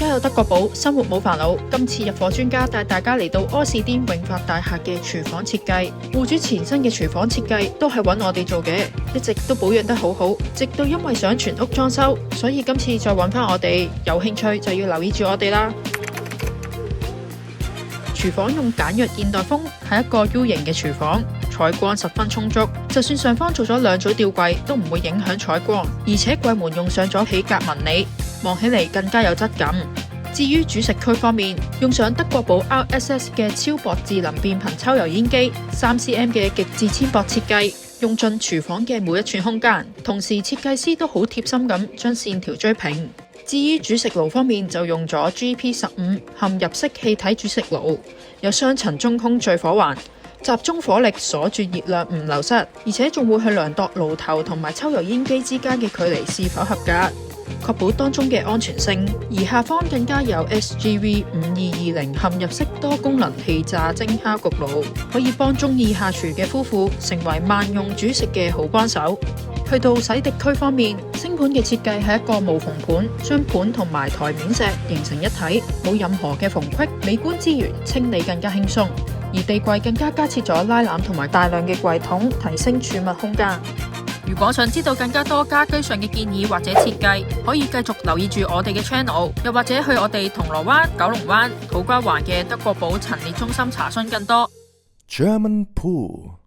家有德國寶，生活冇煩惱。今次入伙專家帶大家嚟到柯士甸永發大廈嘅廚房設計。戶主前身嘅廚房設計都係揾我哋做嘅，一直都保養得好好。直到因為想全屋裝修，所以今次再揾返我哋。有興趣就要留意住我哋啦。廚房用簡約現代風，係一個 U 型嘅廚房，採光十分充足。就算上方做咗2組吊櫃，都唔會影響採光。而且櫃門用上咗皮革紋理，望起嚟更加有質感。至於煮食區方面，用上德國寶 RSS 嘅超薄智能變頻抽油煙機，3cm 嘅極致纖薄設計，用盡廚房嘅每一寸空間。同時設計師都好貼心咁將線條追平。至於煮食爐方面，就用咗 GP15 嵌入式氣體煮食爐，有雙層中空聚火環，集中火力鎖住熱量唔流失，而且仲會去量度爐頭同埋抽油煙機之間嘅距離是否合格，確保當中嘅安全性。而下方更加有 SGV5220 嵌入式多功能氣炸蒸烤焗爐，可以幫中意下廚嘅夫婦成為萬用煮食嘅好幫手。去到洗滌區方面，星盤嘅設計係一個無縫盤，將盤同埋台面石形成一體，冇任何嘅縫隙，美觀之餘清理更加輕鬆。而地櫃更加加設咗拉籃同埋大量嘅櫃桶，提升儲物空間。如果想知道更加多家居上嘅建議或者設計，可以繼續留意住我哋嘅 channel， 又或者去我哋銅鑼灣、九龍灣、土瓜灣嘅德國寶陳列中心查詢更多。German Pool